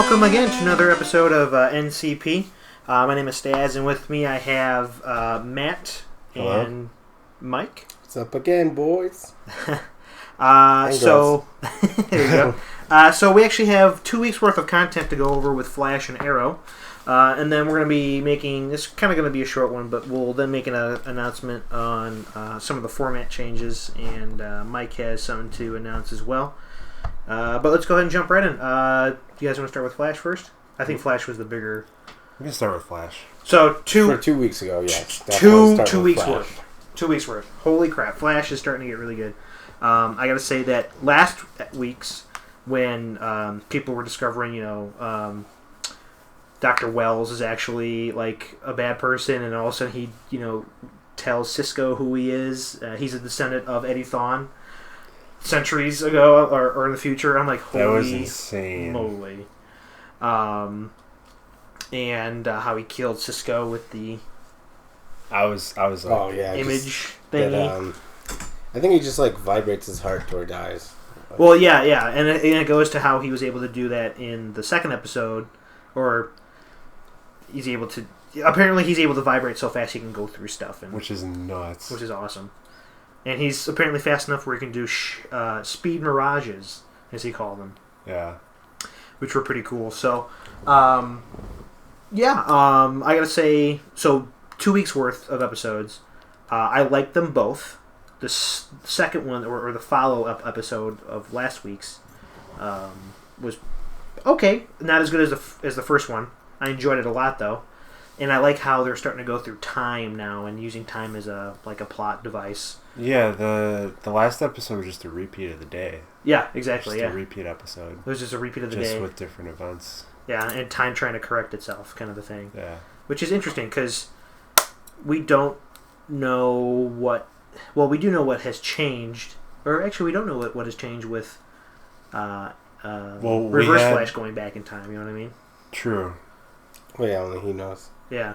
welcome again to another episode of NCP. My name is Staz, and with me I have Matt Hello. and Mike. What's up again, boys? So there you go. So we actually have 2 weeks worth of content to go over with Flash and Arrow, and then we're going to be making this kind of going to be a short one, but we'll then make an announcement on some of the format changes, and Mike has something to announce as well. But let's go ahead and jump right in. Do you guys want to start with Flash first? I think Flash was the bigger. We can start with Flash. So For 2 weeks ago, yes. two weeks worth. 2 weeks worth. Holy crap! Flash is starting to get really good. I got to say that last week's when people were discovering, Dr. Wells is actually like a bad person, and all of a sudden he, tells Cisco who he is. He's a descendant of Eddie Thawne. Centuries ago or in the future, I'm like, holy that was insane. moly. And how he killed Cisco with the I was like, Oh, yeah. image That, thingy. I think he just, vibrates his heart till he dies. Well, yeah, and it goes to how he was able to do that in the second episode, or he's able to. Apparently, he's able to vibrate so fast he can go through stuff, which is nuts. which is awesome. And he's apparently fast enough where he can do speed mirages, as he called them, Yeah. which were pretty cool. So, I gotta say, 2 weeks worth of episodes. I liked them both. The second one, or the follow-up episode of last week's, was okay. Not as good as the first one. I enjoyed it a lot, though. And I like how they're starting to go through time now and using time as a plot device. Yeah, the last episode was just a repeat of the day. Yeah, exactly. Just Yeah, a repeat episode. it was just a repeat of the Just day. with different events. Yeah, and time trying to correct itself, kind of a thing. Yeah. Which is interesting because we don't know what. Well, we do know what has changed, or actually, we don't know what has changed with Reverse Flash going back in time. You know what I mean? True. Well, yeah, only he knows. Yeah,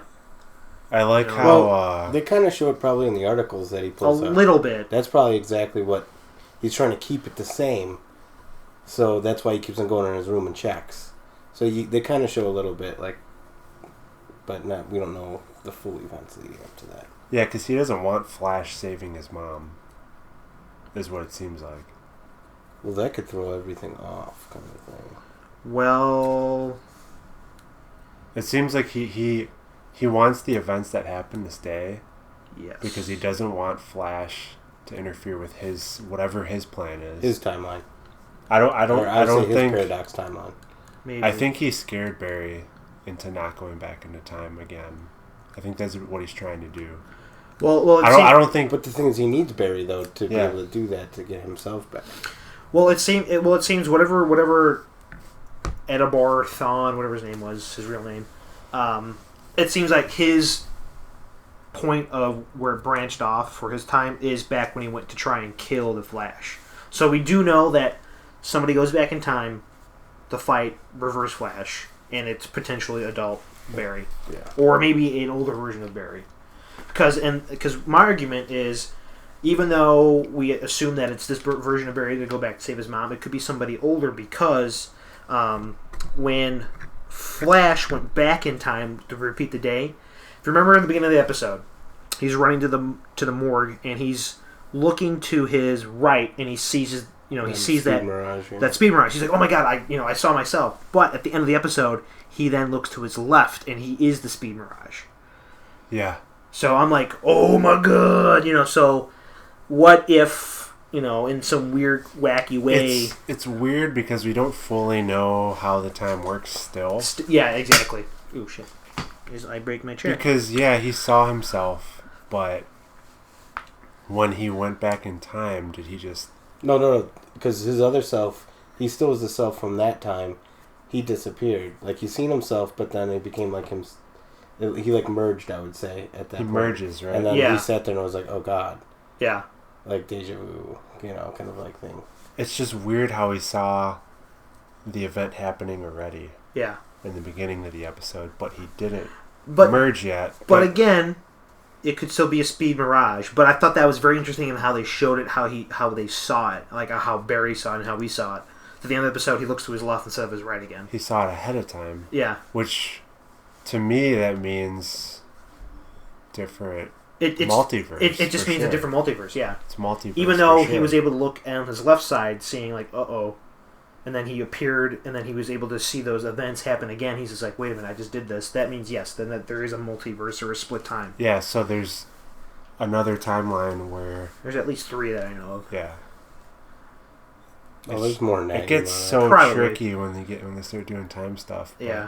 I like Yeah. how They kind of show it probably in the articles that he a pulls up. little bit. That's probably exactly what he's trying to keep it the same. So that's why he keeps on going in his room and checks. So they kind of show a little bit, but we don't know the full events leading up to that. yeah, because he doesn't want Flash saving his mom. Is what it seems like. Well, that could throw everything off, kind of thing. Well, It seems like he wants the events that happen to stay yes, because he doesn't want Flash to interfere with whatever his plan is. His timeline. I don't His think paradox timeline. maybe. I think he scared Barry into not going back into time again. I think that's what he's trying to do. Well, I don't think. But the thing is, he needs Barry though to be Yeah. able to do that to get himself back. It seems whatever Eddobor Thawne, whatever his name was, his real name. It seems like his point of where it branched off for his time is back when he went to try and kill the Flash. So we do know that somebody goes back in time to fight Reverse Flash, and it's potentially adult Barry, Yeah. or maybe an older version of Barry. Because my argument is, even though we assume that it's this version of Barry to go back to save his mom, it could be somebody older because when Flash went back in time to repeat the day, if you remember in the beginning of the episode, he's running to the morgue and he's looking to his right and he sees that Mirage, yeah. that speed mirage. He's like, oh my god, I saw myself. But at the end of the episode, he then looks to his left and he is the speed mirage. Yeah. So I'm like, oh my god, so what if, in some weird, wacky way... It's weird because we don't fully know how the time works still. Yeah, exactly. Ooh, shit. I break my chair. Because, yeah, he saw himself, but when he went back in time, did he just... No, because his other self, he still was the self from that time. He disappeared. He's seen himself, but then it became like him... He merged, I would say, at that He point. merges, right? And then Yeah. he sat there and was like, oh god. Yeah. Like deja vu, kind of thing. It's just weird how he saw the event happening already Yeah. in the beginning of the episode, but he didn't But merge yet. But again, it could still be a speed mirage. But I thought that was very interesting in how they showed it, how they saw it, like how Barry saw it and how we saw it. to the end of the episode, he looks to his left instead of his right again. He saw it ahead of time. Yeah. Which, to me, that means different It's multiverse. It just for means sure. a different multiverse, yeah. It's multiverse. Even though for he sure. was able to look on his left side, seeing like, uh-oh, and then he appeared, and then he was able to see those events happen again. He's just like, wait a minute, I just did this. That means, yes, then that there is a multiverse or a split time. Yeah, so there's another timeline where, There's at least 3 that I know of. yeah. Oh, there's more nagging It gets on so Probably. tricky when they start doing time stuff. but- Yeah.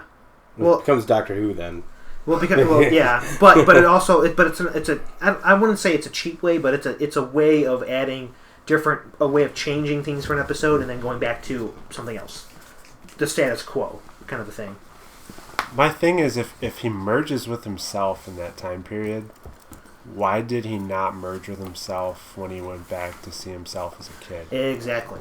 It Well, becomes Doctor Who then. yeah, but it also it's a I wouldn't say it's a cheap way, but it's a way of adding a way of changing things for an episode and then going back to something else, the status quo kind of a thing. My thing is, if he merges with himself in that time period, why did he not merge with himself when he went back to see himself as a kid? Exactly,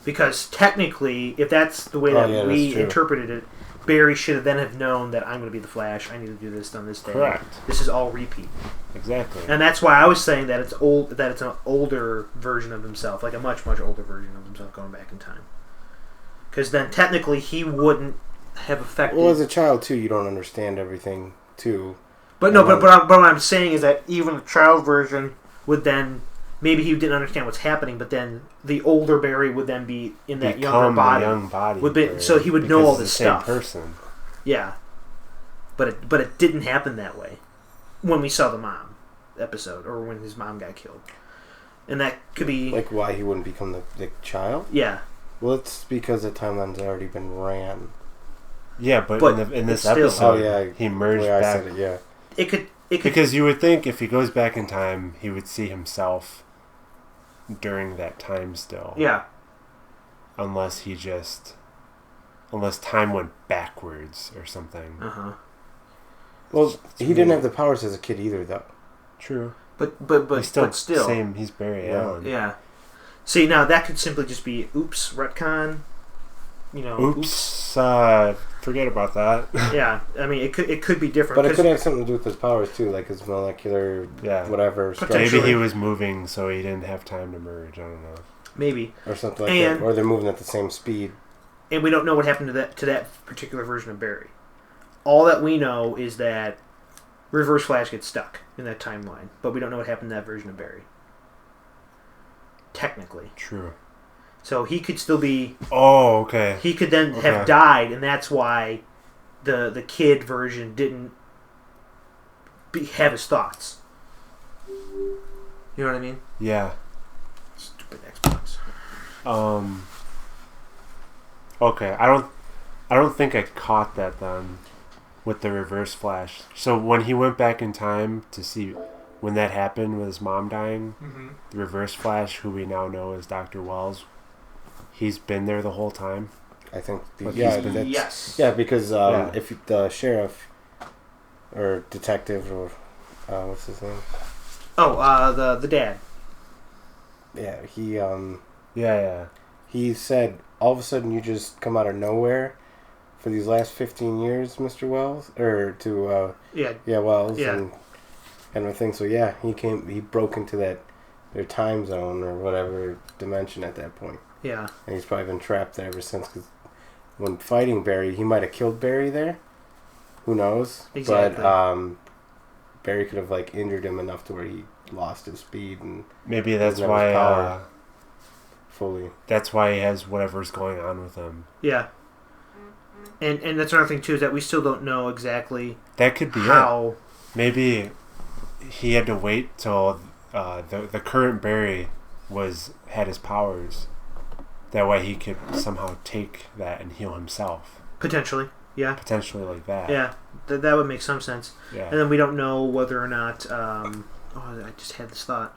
because technically, if that's the way that yeah, we that's true. interpreted it, Barry should have then have known that I'm going to be the Flash. I need to do this on this day. Correct. This is all repeat. Exactly. And that's why I was saying that it's old. That it's an older version of himself, like a much older version of himself going back in time. Because then technically he wouldn't have affected. Well, as a child too, you don't understand everything too. but no, but what I'm saying is that even a child version would then maybe he didn't understand what's happening, but then the older Barry would then be in that younger Become body. the young body. Would be- for- so he would know because all it's this the same stuff. person. Yeah, but it didn't happen that way when we saw the mom episode or when his mom got killed, and that could be Like why he wouldn't become the child? yeah. Well, it's because the timeline's already been ran. Yeah, but But in this it's still- episode, Oh, yeah, he The merged way I back. said it, yeah. It could Because you would think if he goes back in time, he would see himself during that time still. yeah. Unless time went backwards or something. Uh-huh. Well, he didn't have the powers as a kid either, though. True. But He's still, still. same. He's Barry Yeah. Allen. Yeah. See, now that could simply just be oops, retcon. You know, Oops. Forget about that. Yeah, I mean it could be different. But it 'cause- could have something to do with his powers too, like his molecular, Yeah. whatever, Potentially. structure Maybe he was moving, so he didn't have time to merge. I don't know. maybe, or something like And- that, or they're moving at the same speed. and we don't know what happened to that particular version of Barry. All that we know is that Reverse Flash gets stuck in that timeline, but we don't know what happened to that version of Barry. Technically, True. so he could still be. Oh, okay. He could then Okay. have died, and that's why the kid version didn't have his thoughts. You know what I mean? Yeah. Stupid Xbox. Okay. I don't think I caught that then with the Reverse Flash. So when he went back in time to see when that happened with his mom dying, the Reverse Flash, who we now know as Dr. Wells, he's been there the whole time. I think. But Yeah, he's been- that's, Yes. yeah, because Yeah. if the sheriff or detective or what's his name? Oh, the dad. Yeah, Yeah. he said all of a sudden you just come out of nowhere for these last 15 years, Mr. Wells, or to Yeah. Wells Yeah. and everything. So yeah, he broke into their time zone or whatever dimension at that point. Yeah. And he's probably been trapped there ever since. Because when fighting Barry, he might have killed Barry there. Who knows? Exactly. But Barry could have like injured him enough to where he lost his speed and Maybe that's Doesn't have his why. power. fully. That's why he has whatever's going on with him. Yeah. And that's another thing too, is that we still don't know exactly That could be it. how. Maybe he had to wait till the current Barry had his powers. That way he could somehow take that and heal himself. Potentially. Yeah. Potentially like that. Yeah. That would make some sense. Yeah. And then we don't know whether or not. I just had this thought.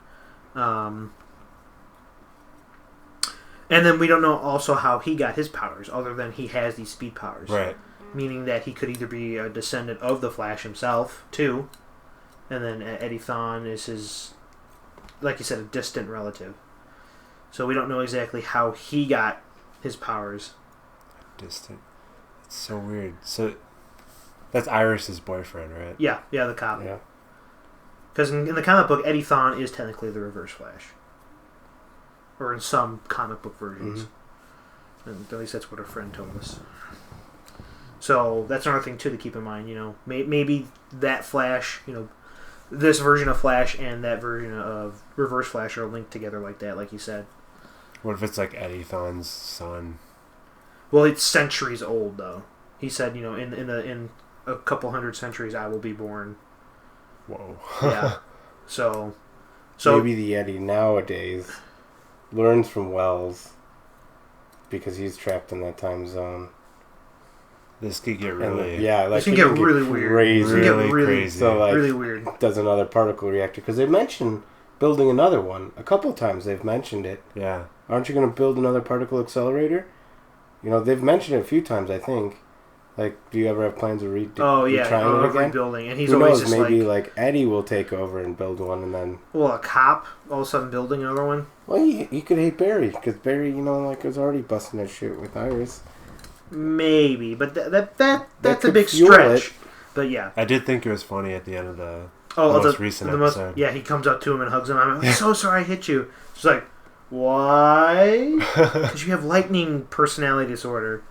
And then we don't know also how he got his powers, other than he has these speed powers. Right. Meaning that he could either be a descendant of the Flash himself, too, and then Eddie Thawne is his, like you said, a distant relative. So we don't know exactly how he got his powers. Distant. It's so weird. So that's Iris's boyfriend, right? Yeah, the cop. Yeah. Because in the comic book, Eddie Thawne is technically the Reverse Flash. Or in some comic book versions. Mhm. And at least that's what a friend told us. So that's another thing too to keep in mind. Maybe that Flash, this version of Flash and that version of Reverse Flash are linked together like that, like you said. What if it's like Eddie Thawne's son? Well, it's centuries old though. He said, in a couple hundred centuries, I will be born. Whoa. Yeah. So maybe the Eddie nowadays learns from Wells because he's trapped in that time zone. This could get And, really... this can get really weird. Crazy. This can get Really really crazy. So, like, really weird. does another particle reactor. Because they mentioned building another one. A couple of times they've mentioned it. Yeah. Aren't you going to build another particle accelerator? They've mentioned it a few times, I think. Like, do you ever have plans of retrying it again? Rebuilding. And he's Who always knows, just maybe like Eddie will take over and build one, and then... Well, a cop all of a sudden building another one? Well, he could hate Barry, because Barry, was already busting that shit with Iris. Maybe, but that's a could big fuel stretch. it. But yeah. I did think it was funny at the end of the Oh, most recent episode. Yeah, he comes up to him and hugs him. I'm so sorry I hit you. She's like, why? Because you have lightning personality disorder.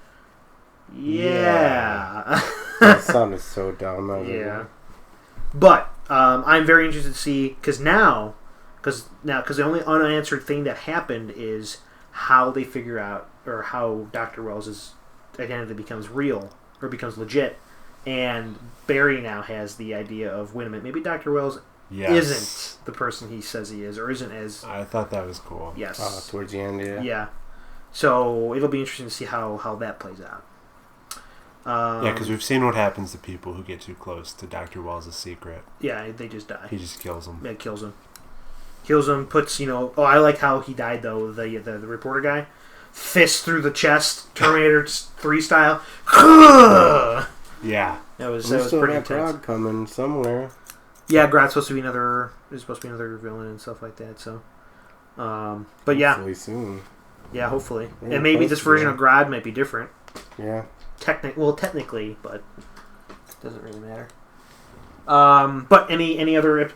Yeah. That sounded so dumb. Yeah. But I'm very interested to see, because the only unanswered thing that happened is how they figure out, or how Dr. Wells' identity becomes real, or becomes legit. And Barry now has the idea of, wait a minute, maybe Dr. Wells isn't the person he says he is, or isn't as... I thought that was cool. Yes. Towards the end, yeah. Yeah. So it'll be interesting to see how that plays out. Yeah, because we've seen what happens to people who get too close to Dr. Wells' secret. Yeah, they just die. He just kills them. Yeah, kills him. Puts, I like how he died, though, the reporter guy. Fist through the chest, Terminator 3 style. Yeah. That was There's still pretty that intense. Grodd coming somewhere. Yeah, Grodd's supposed to be another villain and stuff like that, so. But yeah. Hopefully soon. Yeah, hopefully. Yeah, And maybe this version yeah. of Grodd might be different. Yeah. Technically, but it doesn't really matter. But any other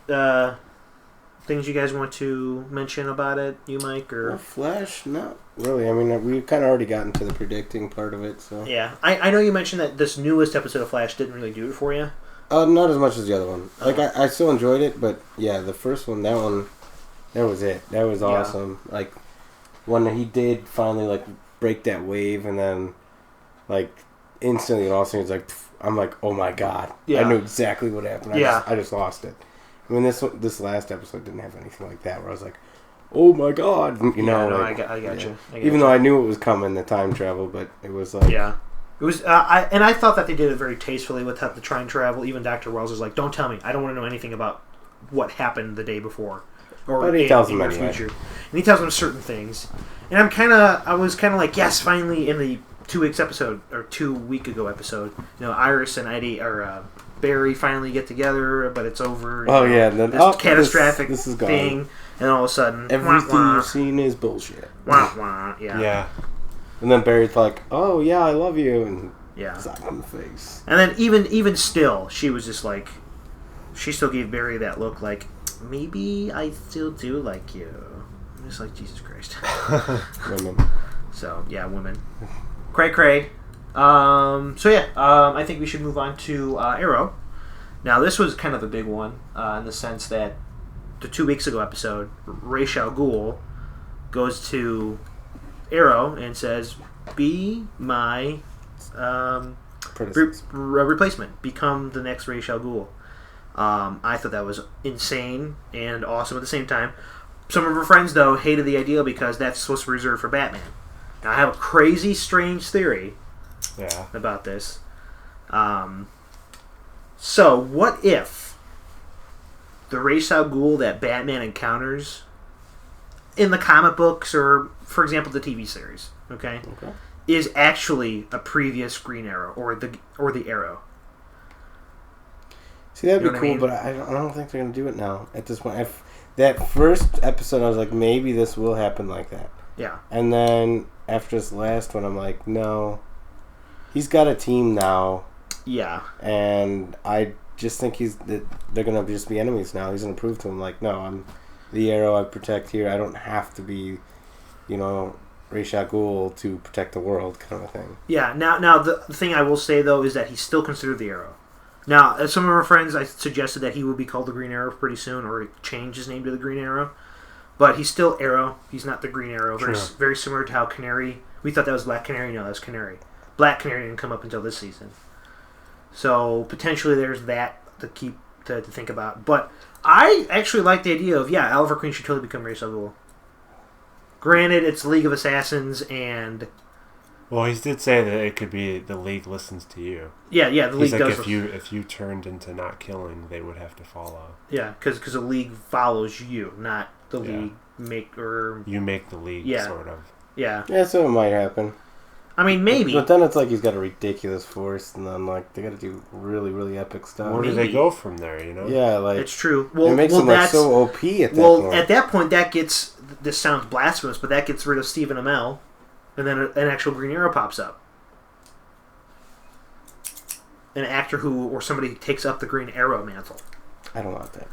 things you guys want to mention about it, you, Mike, or Flash? Not really. I mean, we kind of already gotten to the predicting part of it, so. yeah, I know you mentioned that this newest episode of Flash didn't really do it for you. Not as much as the other one. Like I still enjoyed it, but yeah, the first one, that was it. That was awesome. Yeah. Like when he did finally break that wave, and then instantly, and all of a sudden, it's like, I'm like, oh my god, yeah. I knew exactly what happened. I just lost it. I mean, this last episode didn't have anything like that, where I was like, oh my god, I got you. Even though I knew it was coming, the time travel, but it was like, yeah. It was, I thought that they did it very tastefully with the time travel. Even Dr. Wells was like, don't tell me. I don't want to know anything about what happened the day before. But he tells him anyway. Future. And he tells him certain things. And I was kind of like, yes, finally, in the 2 weeks episode, or 2 week ago episode, Iris and Eddie, or Barry finally get together, but it's over. Yeah. Then, this catastrophic this is gone. thing. And all of a sudden, everything you've seen is bullshit. Yeah. Yeah. And then Barry's like, "Oh yeah, I love you," and sock in the face. And then even still, she was just like, she still gave Barry that look like, maybe I still do like you. I'm just like, Jesus Christ. Women. So yeah, women. Cray. I think we should move on to Arrow. Now this was kind of a big one in the sense that the 2 weeks ago episode, Ra's al Ghul goes to Arrow and says, be my replacement. Become the next Ra's al Ghul. I thought that was insane and awesome at the same time. Some of her friends, though, hated the idea because that's supposed to be reserved for Batman. Now, I have a crazy, strange theory about this. So, what if the Ra's al Ghul that Batman encounters in the comic books, or, for example, the TV series, okay, is actually a previous Green Arrow, or the Arrow? See, that'd be cool, but I don't think they're going to do it now at this point. That first episode, I was like, maybe this will happen like that. Yeah. And then after this last one, I'm like, no. He's got a team now. Yeah. And I just think they're going to just be enemies now. He's going to prove to him, like, no, I'm the Arrow I protect here. I don't have to be, Ra's al Ghul to protect the world, kind of a thing. Yeah. Now the thing I will say though is that he's still considered the Arrow. Now, as some of our friends, I suggested that he would be called the Green Arrow pretty soon, or change his name to the Green Arrow. But he's still Arrow. He's not the Green Arrow. Very, very similar to how Canary. We thought that was Black Canary. No, that's Canary. Black Canary didn't come up until this season. So potentially there's that to think about. But I actually like the idea of Oliver Queen should totally become Ra's al Ghul. Granted, it's League of Assassins and. Well, he did say that it could be the League listens to you. Yeah, the League He's like, does. if you turned into not killing, they would have to follow. Yeah, because the League follows you, not the League You make the League, sort of. Yeah. Yeah, so it might happen. I mean, maybe. But then it's like he's got a ridiculous force, and then like they got to do really, really epic stuff. Where do they go from there? You know? Yeah, like it's true. Well, it makes him like so OP at that point. Well, at that point, that gets. This sounds blasphemous, but that gets rid of Stephen Amell, and then an actual Green Arrow pops up. An actor or somebody takes up the Green Arrow mantle. I don't want that.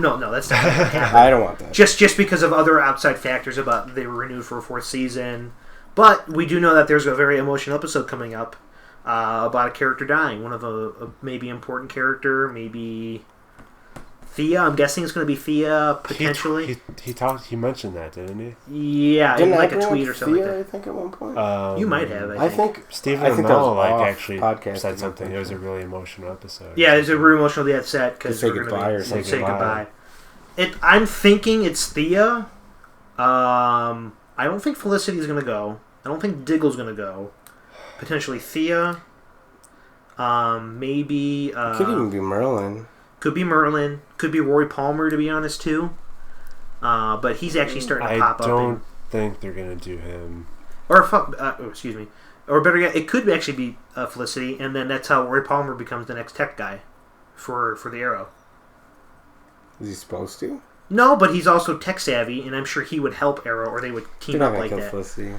No, that's not going to happen. I don't want that. Just because of other outside factors about they were renewed for a 4th season. But we do know that there's a very emotional episode coming up about a character dying. One of a maybe important character, maybe Thea. I'm guessing it's going to be Thea, potentially. He mentioned that, didn't he? Yeah, Didn't in like a everyone tweet or something Thea, like that. I think at one point. You might have, I think Stephen I think that was Amell off actually podcast said something. It was a really emotional episode. Yeah, it's a really emotional day at set because say we're goodbye or going to say goodbye. I'm thinking it's Thea. I don't think Felicity's going to go. I don't think Diggle's going to go. Potentially Thea. Maybe. Could even be Merlin. Could be Merlin. Could be Roy Palmer, to be honest, too. But he's actually starting to pop up. I don't think they're going to do him. Excuse me. Or better yet, it could actually be Felicity, and then that's how Roy Palmer becomes the next tech guy for the Arrow. Is he supposed to? No, but he's also tech savvy, and I'm sure he would help Arrow, or they would team up like that. Felicity.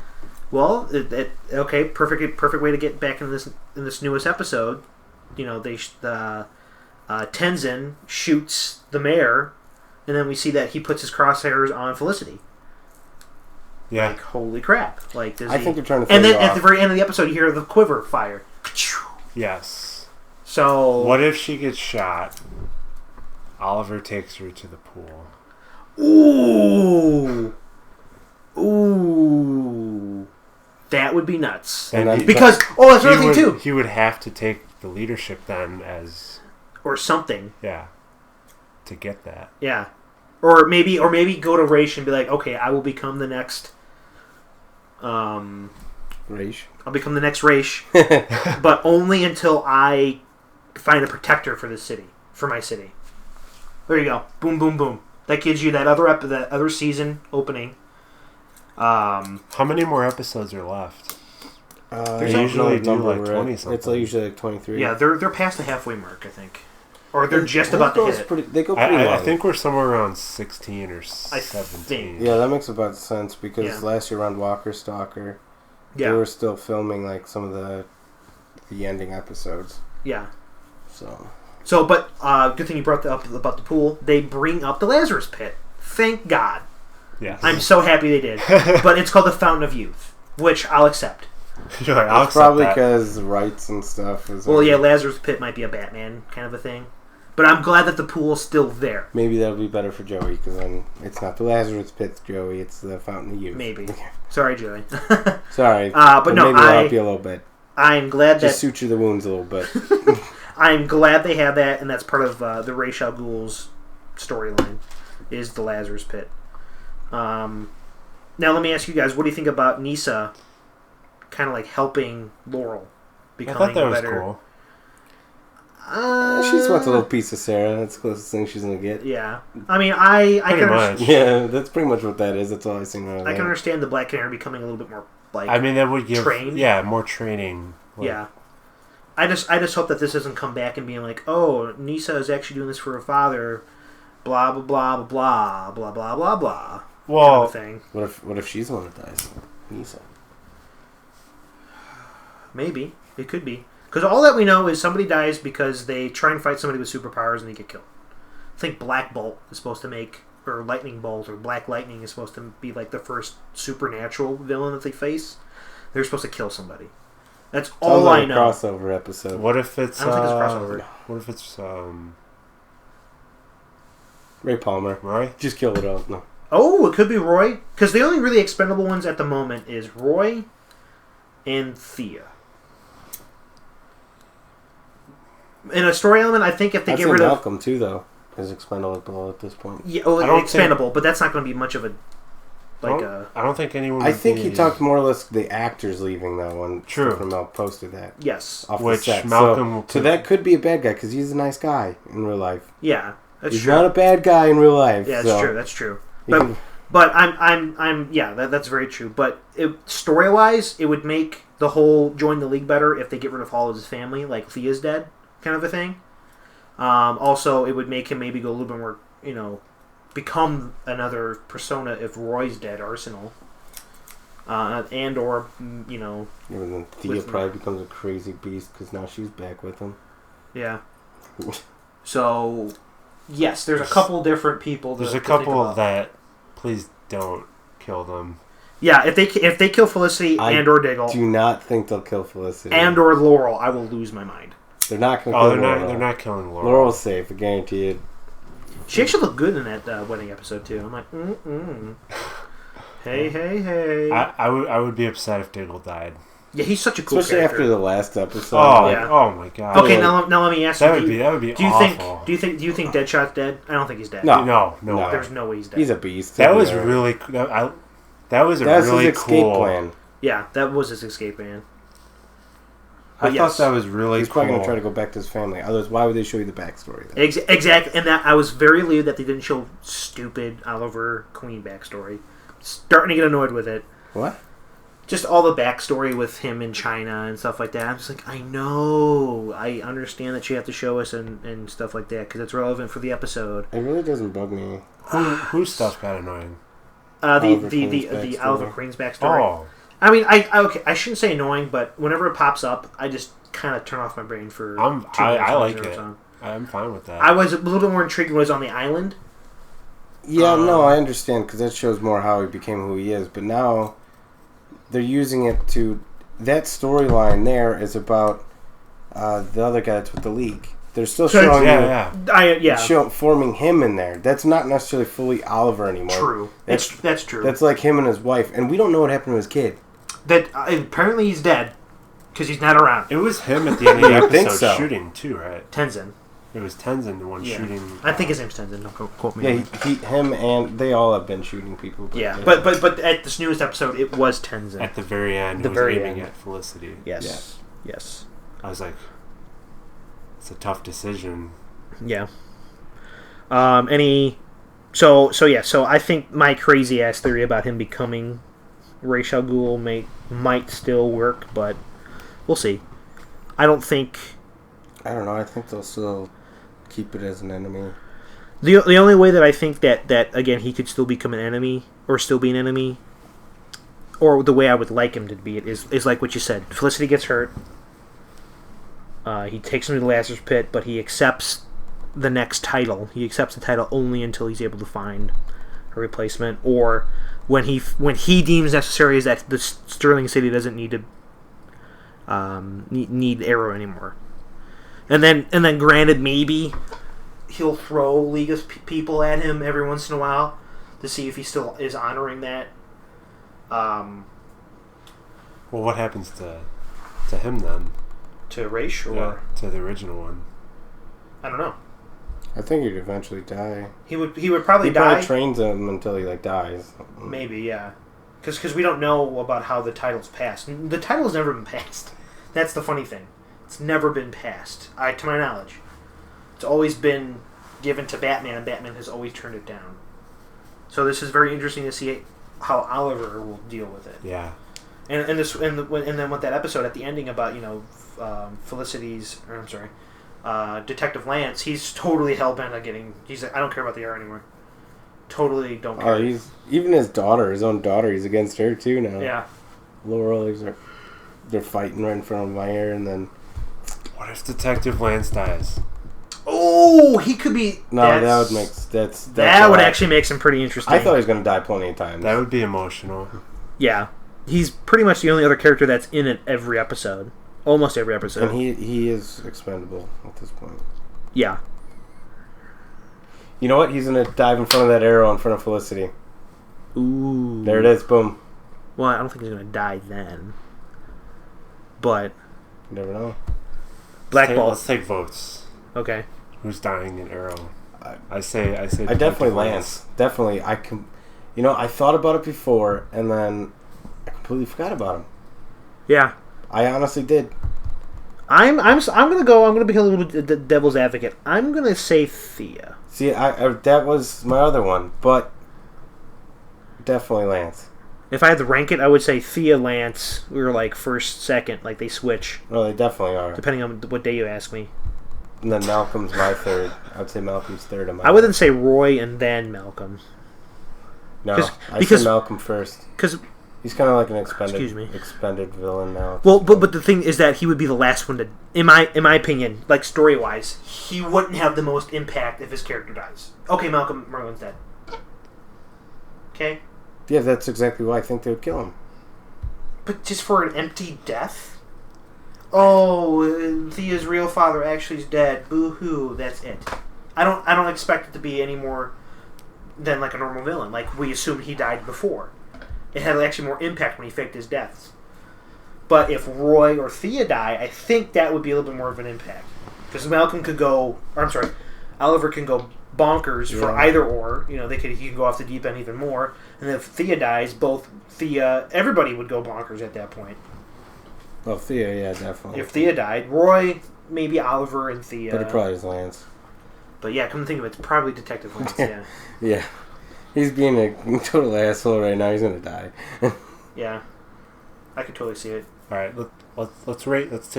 Well, okay, perfect way to get back in this newest episode. You know, Tenzin shoots the mayor, and then we see that he puts his crosshairs on Felicity. Yeah. Like, holy crap! Like, I think they're trying to. And then at the very end of the episode, you hear the quiver fire. Yes. So what if she gets shot? Oliver takes her to the pool. Ooh. That would be nuts. Because that's another thing too. He would have to take the leadership then or something. Yeah. To get that. Yeah. Or maybe go to Raish and be like, okay, I will become the next Raish. I'll become the next Raish. But only until I find a protector for this city. For my city. There you go. Boom, boom, boom. That gives you that other season opening. How many more episodes are left? They usually do like 20 something. It's usually like 23. Yeah, they're past the halfway mark, I think. Or they're just about to hit it. They go pretty long. I think we're somewhere around 16 or 17. Yeah, that makes about sense because last year around Walker Stalker, they were still filming like some of the ending episodes. Yeah. So, but good thing you brought up about the pool. They bring up the Lazarus Pit. Thank God. Yes. I'm so happy they did. But it's called the Fountain of Youth, which I'll accept. You're like, I'll it's probably because rights and stuff. Lazarus Pit might be a Batman kind of a thing. But I'm glad that the pool's still there. Maybe that'll be better for Joey because then it's not the Lazarus Pit, Joey. It's the Fountain of Youth. Maybe. Sorry, Joey. Sorry. But no, maybe I'll help you a little bit. I'm glad Just suture the wounds a little bit. I'm glad they have that, and that's part of the Ra's al Ghul's storyline, is the Lazarus Pit. Now let me ask you guys, what do you think about Nyssa kind of like helping Laurel becoming I thought that was better? cool. She's what's a little piece of Sarah. That's the closest thing she's gonna get. Yeah, I mean, I can much. Yeah, that's pretty much what that is. That's all I've seen. I can understand the Black Canary becoming a little bit more like. I mean, that would give trained. more training. Yeah, I just hope that this doesn't come back and being like, oh, Nyssa is actually doing this for her father, blah blah blah blah blah blah blah blah. Well, kind of thing. What if she's the one that dies? Nyssa. Maybe it could be. Because all that we know is somebody dies because they try and fight somebody with superpowers and they get killed. I think Black Bolt is supposed to make or Lightning Bolt or Black Lightning is supposed to be like the first supernatural villain that they face. They're supposed to kill somebody. That's all Sounds like I know. a crossover episode. What if it's? I don't think it's crossover. What if it's Ray Palmer. Roy? Just kill it all. No. Oh, it could be Roy. Because the only really expendable ones at the moment is Roy and Thea. In a story element, I think if they I'd get say rid of... Malcolm too, though, is expendable at this point. Yeah, oh, I don't expendable, but that's not going to be much of a... I don't think anyone. I would think be- he talked more or less the actors leaving though when True. Stephen Mel posted that Yes. off Which the set. Malcolm So that could be a bad guy because he's a nice guy in real life. Yeah, that's He's true. not a bad guy in real life. Yeah, that's so true. That's true. he But can- but that's very true. But story wise, it would make the whole join the league better if they get rid of all of his family, like Thea's dead, kind of a thing. Also, it would make him maybe go a little bit more, become another persona if Roy's dead, Arsenal, and or And then Thea with- probably becomes a crazy beast because now she's back with him. yeah. So yes, there's a couple different people. There's to a think couple about. that. Please don't kill them. Yeah, if they kill Felicity I and or Diggle Do not think they'll kill Felicity. and or Laurel, I will lose my mind. They're not going to Oh, kill Laurel. they're not killing Laurel. Laurel's safe, I guarantee it. She actually looked good in that wedding episode too. I'm like, hey. I would be upset if Diggle died. Yeah, he's such a cool Especially character. after the last episode. Oh, yeah. oh my god. Okay, like- now let me ask you. That would be do you awful. think do you think Deadshot's dead? I don't think he's dead. No. No. No. There's no way he's dead. He's a beast. That He'll be was alright. really. That was a That's really his escape cool plan. Yeah, that was his escape plan. I But yes. thought that was really He's cool. probably going to try to go back to his family. Otherwise, why would they show you the backstory then? Exactly, and that I was very relieved that they didn't show stupid Oliver Queen backstory. Starting to get annoyed with it. What? Just all the backstory with him in China and stuff like that. I'm just like, I know, I understand that you have to show us and stuff like that because it's relevant for the episode. It really doesn't bug me. Whose stuff got annoying? The Queen's Oliver backstory. Queen's backstory. Oh, I mean, I shouldn't say annoying, but whenever it pops up, I just kind of turn off my brain for. I 2 minutes like or it. so. I'm fine with that. I was a little bit more intrigued when it was on the island. Yeah, no, I understand because that shows more how he became who he is. But now they're using it to. That storyline there is about the other guy that's with the league. They're still So showing yeah. forming him in there. That's not necessarily fully Oliver anymore. True. That's true. That's like him and his wife, and we don't know what happened to his kid. That apparently he's dead because he's not around. It was him at the end of the You would think episode so. shooting too, right? Tenzin. It was Tenzin the one Yeah. shooting. I think his name's Tenzin. Don't quote me. Yeah, him and they all have been shooting people. Yeah, but at this newest episode, it was Tenzin. At the very end, The it was very aiming end. at Felicity. Yes. Yes. I was like, it's a tough decision. Yeah. So I think my crazy ass theory about him becoming Ra's al Ghul might still work, but we'll see. I don't think I don't know. I think they'll still keep it as an enemy. the only way that I think that again he could still become an enemy or still be an enemy, or the way I would like him to be it is like what you said. Felicity gets hurt. He takes him to the Lazarus Pit, but he accepts the next title. He accepts the title only until he's able to find a replacement, or when he deems necessary is that the Sterling City doesn't need to need Arrow anymore. And then granted, maybe he'll throw League of People at him every once in a while to see if he still is honoring that. Well, what happens to him then? To Ra's, or Yeah, to the original one. I don't know. I think he'd eventually die. He would probably He die. probably trains him until he dies. Maybe, yeah. Because we don't know about how the title's passed. The title has never been passed. That's the funny thing. It's never been passed, to my knowledge. It's always been given to Batman, and Batman has always turned it down. So this is very interesting to see how Oliver will deal with it. Yeah. And then with that episode at the ending about Felicity's, or I'm sorry, Detective Lance, he's totally hell bent on getting. He's like, I don't care about the Arrow anymore. Totally don't care. Oh, he's even his own daughter. He's against her too now. Yeah. Laurel, they're fighting right in front of my ear, and then What if Detective Lance dies? Oh, he could be. No, that would make that would actually make some pretty interesting. I thought he was going to die plenty of times. That would be emotional. Yeah, he's pretty much the only other character that's in it every episode, almost every episode. And he is expendable at this point. Yeah. You know what? He's going to dive in front of that arrow in front of Felicity. Ooh. There it is. Boom. Well, I don't think he's going to die then. But You never know. Black Bolt. Let's take votes. Okay. Who's dying in Arrow? I say. I definitely Lance. Definitely. I can. You know, I thought about it before, and then I completely forgot about him. Yeah. I honestly did. I'm gonna be a little bit devil's advocate. I'm gonna say Thea. See, I that was my other one, but definitely Lance. If I had to rank it, I would say Thea, Lance. We were like first, second, like they switch No, they definitely are. depending on what day you ask me. And then Malcolm's my third. I would say Malcolm's third. I would then say Roy and then Malcolm. No, 'Cause- I because- say Malcolm first. Because He's kind of like an Excuse me. expended villain now. well, but the thing is that he would be the last one to, in my opinion, like story wise, he wouldn't have the most impact if his character dies. Okay, Malcolm Merlin's dead. Okay. Yeah, that's exactly why I think they would kill him. But just for an empty death? Oh, Thea's real father actually is dead. Boo-hoo. That's it. I don't expect it to be any more than like a normal villain. Like we assumed he died before. It had actually more impact when he faked his deaths. But if Roy or Thea die, I think that would be a little bit more of an impact. Because Malcolm could go, or I'm sorry, Oliver can go bonkers for either or. You know, he can go off the deep end even more. And if Thea dies, everybody would go bonkers at that point. Well, Thea, yeah, definitely. If Thea died, Roy, maybe Oliver and Thea. But it probably is Lance. But yeah, come to think of it, it's probably Detective Lance, yeah. Yeah. He's being a total asshole right now. He's going to die. Yeah. I could totally see it. All right, let's rate. Let's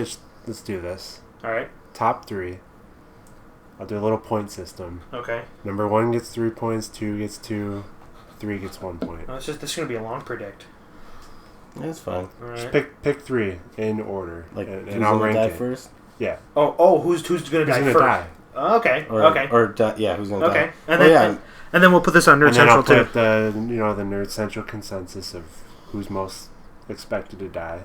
do this. All right. Top 3. I'll do a little point system. Okay. Number 1 gets 3 points. 2 gets 2. 3 gets 1 point. Oh, this is going to be a long predict. That's fine. All right. Just pick 3 in order, Like, and who's I'll going to rank die it. first? Yeah. Who's going to die Who's first? gonna die? Oh, okay. Or, okay. Yeah, who's going to Okay. die? And then, yeah. and then we'll put this on Nerd And then I'll Central put too. the Nerd Central consensus of who's most expected to die.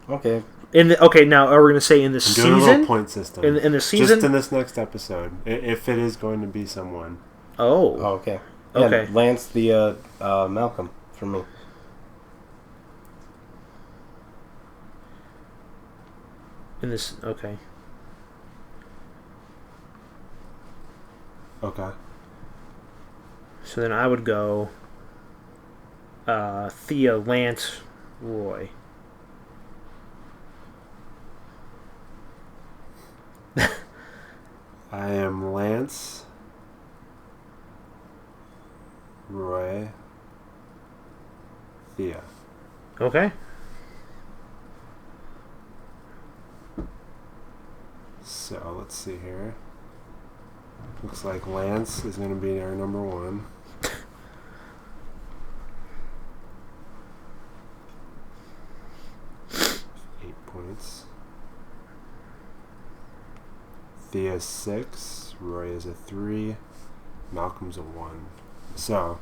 Okay. Now are we going to say in the I'm doing a little season? point system. In the season? Just in this next episode, if it is going to be someone. Oh, okay. Yeah, Okay. Lance the Malcolm for me. In this, okay. Okay. So then I would go Thea, Lance, Roy. I am Lance, Roy, Thea. Okay. So let's see here. Looks like Lance is going to be our number 1. Points. Thea's 6. Roy is a 3. Malcolm's a 1. So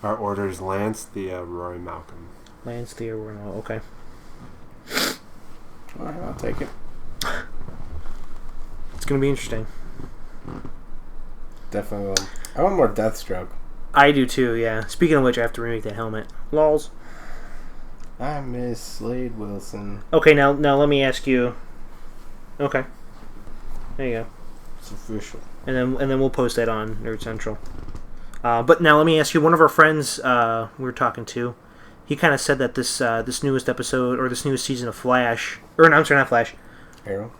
our order is Lance, Thea, Roy, Malcolm. Lance, Thea, Roy. Okay. All right, I'll take it. It's going to be interesting. Definitely will. I want more Deathstroke. I do too, yeah. Speaking of which, I have to remake that helmet. Lols. I miss Slade Wilson. Okay, now let me ask you. Okay. There you go. It's official. And then we'll post that on Nerd Central. But now let me ask you. One of our friends we were talking to, he kind of said that this newest episode or this newest season of Flash, or no, I'm sorry, not Flash.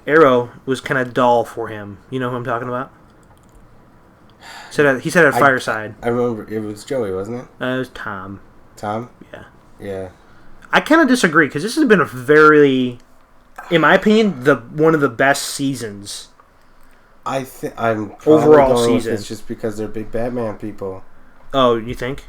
Arrow was kind of dull for him. You know who I'm talking about? He said at Fireside. I remember it was Joey, wasn't it? It was Tom. Tom? Yeah. Yeah. I kind of disagree because this has been a very, in my opinion, one of the best seasons. I'm overall going with season. this just because they're big Batman people. Oh, you think?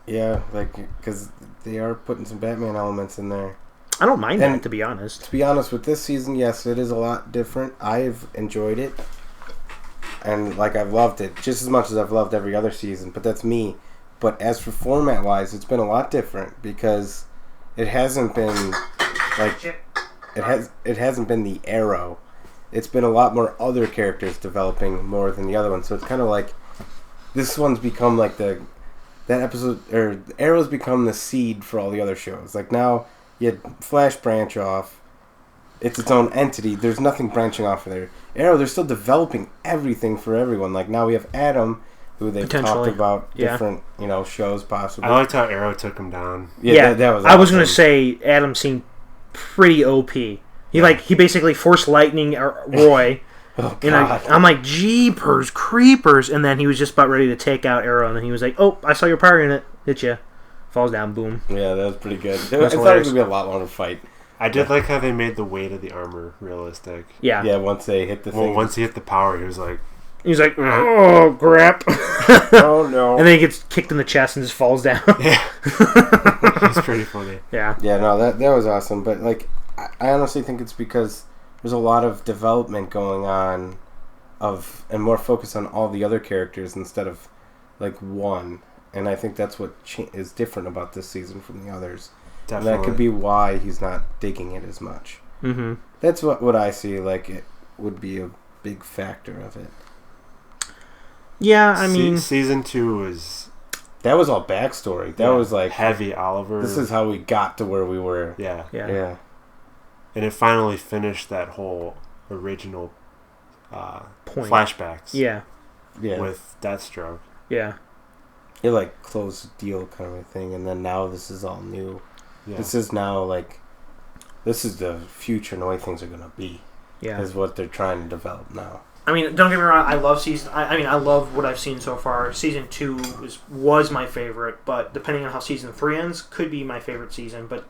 Yeah, like, because they are putting some Batman elements in there. I don't mind And- that, to be honest. To be honest, with this season, yes, it is a lot different. I've enjoyed it. And, like, I've loved it just as much as I've loved every other season, but that's me. But as for format-wise, it's been a lot different because it hasn't been, like, it hasn't been the Arrow. It's been a lot more other characters developing more than the other one. So it's kind of like this one's become like that episode, or Arrow's become the seed for all the other shows. Like now you had Flash branch off. It's its own entity. There's nothing branching off of there. Arrow, they're still developing everything for everyone. Like now we have Adam, who they've talked Potentially. about Yeah. different, shows possibly. I liked how Arrow took him down. Yeah, that was I was awesome. gonna say Adam seemed pretty OP. He basically forced lightning Roy, Oh, and God. I'm like, jeepers creepers, and then he was just about ready to take out Arrow, and then he was like, oh, I saw your power unit, hit ya, falls down, boom. Yeah, that was pretty good. I was thought it was hilarious. going to be a lot longer fight. I did like how they made the weight of the armor realistic. Yeah. Yeah, once they hit the Well, thing. once he hit the power, he was like, He was like, oh crap, Oh, no. and then he gets kicked in the chest and just falls down. yeah. It's pretty funny. Yeah. Yeah, no, that was awesome. But, like, I honestly think it's because there's a lot of development going on and more focus on all the other characters instead of, like, one. And I think that's what is different about this season from the others. Definitely. And that could be why he's not digging it as much. Mm-hmm. That's what I see, like, it would be a big factor of it. Yeah, I mean, season 2 was That was all backstory. That was, like, heavy Oliver. this is how we got to where we were. yeah. Yeah. And it finally finished that whole original point. flashbacks Yeah. Yeah. with Deathstroke. Yeah. It, like, closed the deal kind of a thing, and then now this is all new. Yeah. This is now, like, this is the future and the way things are going to be, Yeah. is what they're trying to develop now. I mean, don't get me wrong. I love season. I mean, I love what I've seen so far. Season 2 was my favorite, but depending on how season 3 ends, could be my favorite season. But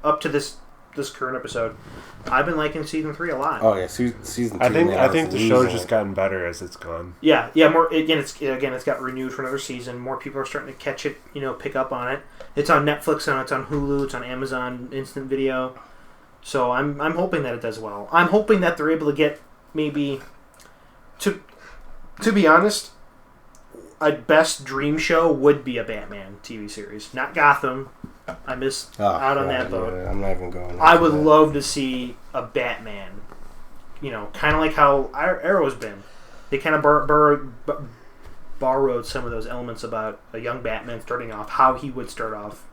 up to this current episode, I've been liking season 3 a lot. Oh, yeah, season 2. I think man, the show's just gotten better as it's gone. Yeah. More it's got renewed for another season. More people are starting to catch it. Pick up on it. It's on Netflix now. It's on Hulu. It's on Amazon Instant Video. So I'm hoping that it does well. I'm hoping that they're able to get maybe to be honest, a best dream show would be a Batman TV series, not Gotham. I missed out on that boat. Yeah, I'm not even going. I into would that. love to see a Batman. Kind of like how Arrow's been. They kind of borrowed some of those elements about a young Batman starting off, how he would start off.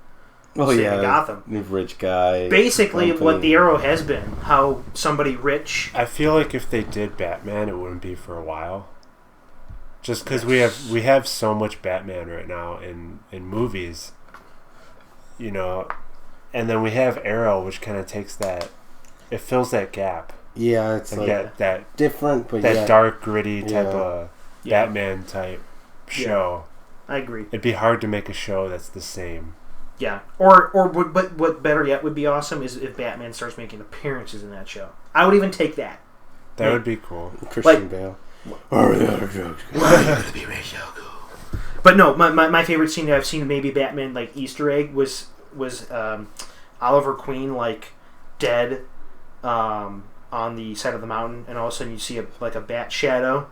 Oh, saving yeah. Gotham. Rich guy. Basically, company. what the Arrow has been, how somebody rich. I feel like if they did Batman, it wouldn't be for a while. Just because we have so much Batman right now in movies, and then we have Arrow, which kind of takes that, it fills that gap. Yeah, it's And like that different, but that yeah. dark, gritty type Yeah. of Yeah. Batman type show. I agree. It'd be hard to make a show that's the same. Yeah, but what better yet would be awesome is if Batman starts making appearances in that show. I would even take that. That would be cool. Christian Bale. Or the other jokes. But no, my favorite scene that I've seen maybe Batman like Easter egg was Oliver Queen like dead on the side of the mountain, and all of a sudden you see a bat shadow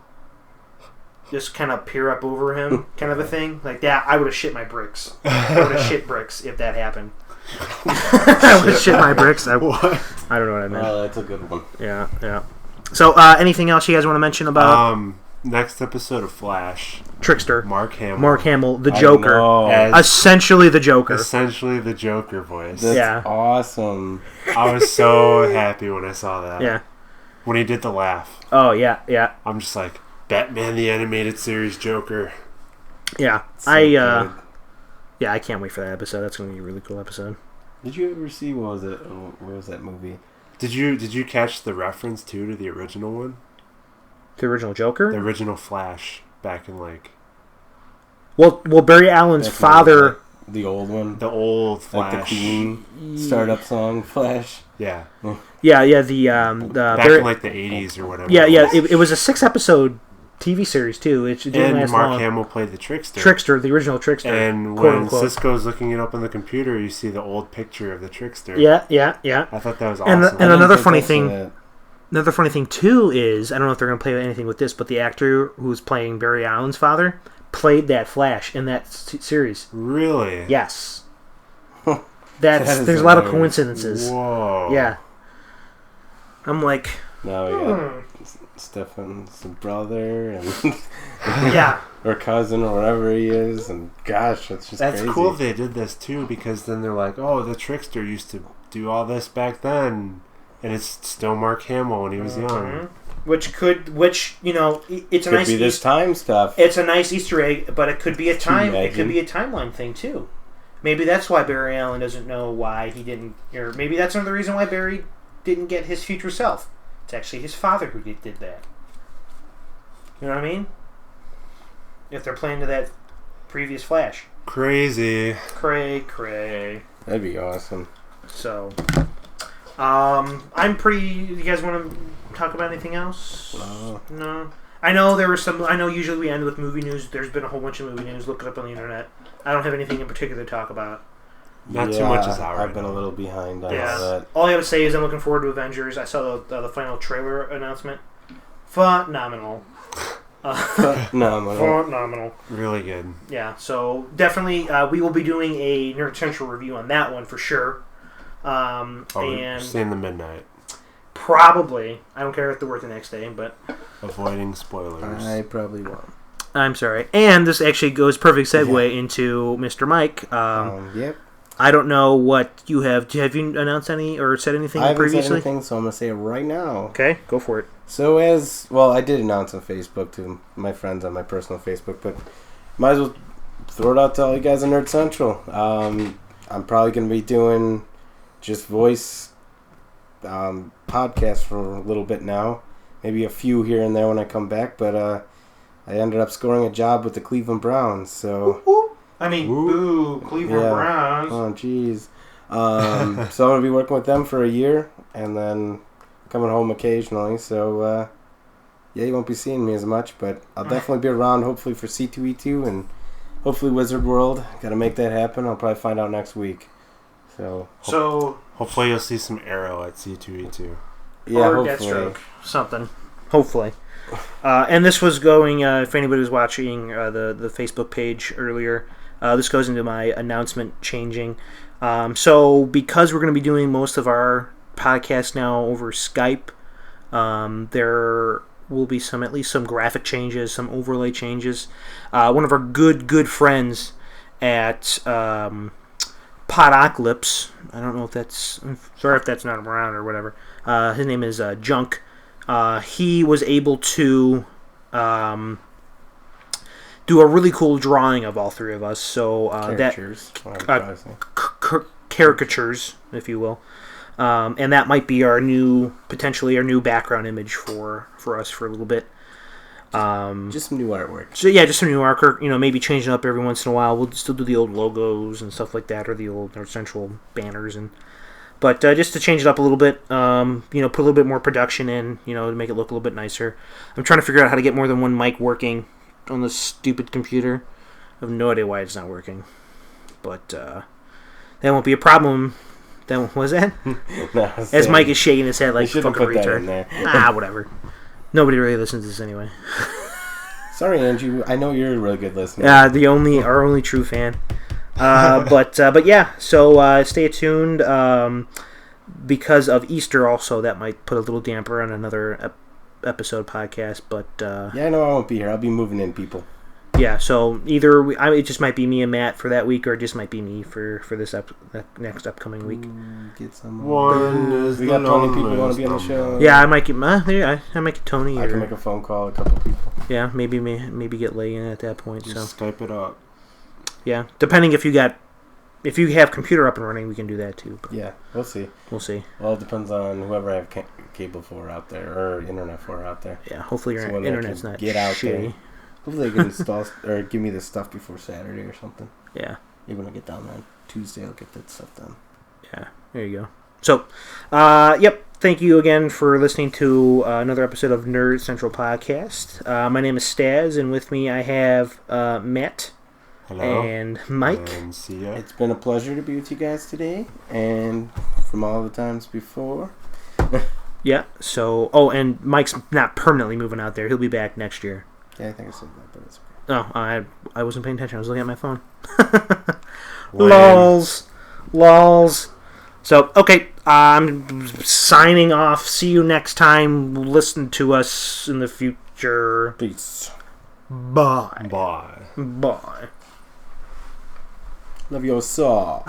just kind of peer up over him, kind of a thing like that. I would have shit my bricks. I would have shit bricks if that happened. I would have shit my bricks. I don't know what I meant. Oh, that's a good one. Yeah. So, anything else you guys want to mention about Next episode of Flash, Trickster? Mark Hamill. Mark Hamill, the Joker. As Essentially the Joker. essentially the Joker voice. That's Yeah. awesome. I was so happy when I saw that. Yeah. When he did the laugh. Oh, yeah. I'm just like, Batman the Animated Series Joker. Yeah. So I good. can't wait for that episode. That's going to be a really cool episode. Did you ever see what was it? Where was that movie? Did you catch the reference to the original one? The original Joker? The original Flash back in Well, Barry Allen's Back in father... the old one, the old like the Flash. Queen startup song, Flash. Yeah. Yeah, the Back Barry, in the 80s or whatever. Yeah, it was a 6-episode TV series too. It didn't And last Mark long. Hamill played the Trickster. Trickster, the original Trickster. And quote when unquote. Cisco's looking it up on the computer, you see the old picture of the Trickster. Yeah. I thought that was And awesome. and another funny I thing. saw that. Another funny thing too is I don't know if they're going to play anything with this, but the actor who's playing Barry Allen's father played that Flash in that series. Really? Yes. That is There's a lot of hilarious. coincidences. Whoa. Yeah. I'm like, Now we got Stefan's brother and yeah. or cousin or whatever he is, and gosh, that's just That's crazy. cool they did this too, because then they're like, oh, the Trickster used to do all this back then. And it's still Mark Hamill when he was young. Which you know, it's a Could nice. be this time stuff. It's a nice Easter egg, but it could be a time. It could imagine? be a timeline thing too. Maybe that's why Barry Allen doesn't know why he didn't, or maybe that's another reason why Barry didn't get his future self. It's actually his father who did that. You know what I mean? If they're playing to that previous Flash, Crazy. cray. That'd be awesome. So, I'm pretty. You guys want to talk about anything else? No. I know there was some. I know usually we end with movie news. There's been a whole bunch of movie news. Look it up on the internet. I don't have anything in particular to talk about. Not too much is out right I've been now. a little behind on Yeah. all that. All I have to say is I'm looking forward to Avengers. I saw the final trailer announcement. Phenomenal. Phenomenal. Really good. Yeah, so definitely we will be doing a Nerd Central review on that one for sure. And Stay in the midnight. probably, I don't care if they're worth the next day, but Avoiding spoilers. I probably won't. I'm sorry. And this actually goes perfect segue into Mr. Mike. Yep. I don't know what you have. Have you announced any or said anything I haven't previously? said anything, so I'm gonna say it right now. Okay, go for it. So I did announce on Facebook to my friends on my personal Facebook, but might as well throw it out to all you guys on Nerd Central. I'm probably gonna be doing just voice podcasts for a little bit now, maybe a few here and there when I come back. But I ended up scoring a job with the Cleveland Browns, so. Boo, Cleveland Yeah. Browns. Oh, jeez. So I'm going to be working with them for a year and then coming home occasionally. So, you won't be seeing me as much, but I'll definitely be around, hopefully, for C2E2 and hopefully Wizard World. Got to make that happen. I'll probably find out next week. So, Hopefully you'll see some Arrow at C2E2. yeah, or hopefully. Deathstroke. Something. Hopefully. And this was going, if anybody was watching the Facebook page earlier, this goes into my announcement changing. So because we're going to be doing most of our podcast now over Skype, there will be at least some graphic changes, some overlay changes. One of our good friends at Podocalypse, I don't know if that's, sorry if that's not around or whatever. His name is Junk. He was able to do a really cool drawing of all three of us. So Caricatures. caricatures, if you will, and that might be potentially our new background image for us for a little bit. Just some new artwork. So yeah, just some new artwork. Maybe changing up every once in a while. We'll still do the old logos and stuff like that, or the old Nerd Central banners But just to change it up a little bit, put a little bit more production in, to make it look a little bit nicer. I'm trying to figure out how to get more than one mic working on this stupid computer. I have no idea why it's not working. But that won't be a problem. What was that? No, As Mike is shaking his head like You shouldn't fucking put that retard. in there. Whatever. Nobody really listens to this anyway. Sorry, Andrew. I know you're a really good listener. Our only true fan. But yeah, so stay tuned. Because of Easter, also that might put a little damper on another episode podcast. But Yeah, I know I won't be here. I'll be moving in, people. yeah, so either it just might be me and Matt for that week, or it just might be me for this next upcoming week. Get some. We We got plenty of people who want to be on the show. Yeah, I might get I might get Tony. I can make a phone call, a couple people. Yeah, maybe get Lay in at that point. Just So Skype it up. yeah, depending if you have computer up and running, we can do that too. But Yeah, we'll see. we'll see. Well, it depends on whoever I have cable for out there, or internet for out there. Yeah, hopefully your So when I internet's can not get out shitty. there. Hopefully they can install or give me the stuff before Saturday or something. Yeah, Maybe when I get down there on Tuesday, I'll get that stuff done. yeah. There you go. So, yep. thank you again for listening to another episode of Nerd Central Podcast. My name is Staz, and with me I have Matt. Hello. And Mike. And see ya. It's been a pleasure to be with you guys today, and from all the times before. Yeah, so... Oh, and Mike's not permanently moving out there. He'll be back next year. Yeah, I think I said that, but it's Oh, okay. I wasn't paying attention. I was looking at my phone. When? Lols. So, okay, I'm signing off. See you next time. Listen to us in the future. Peace. Bye. Bye. Bye. Love your saw.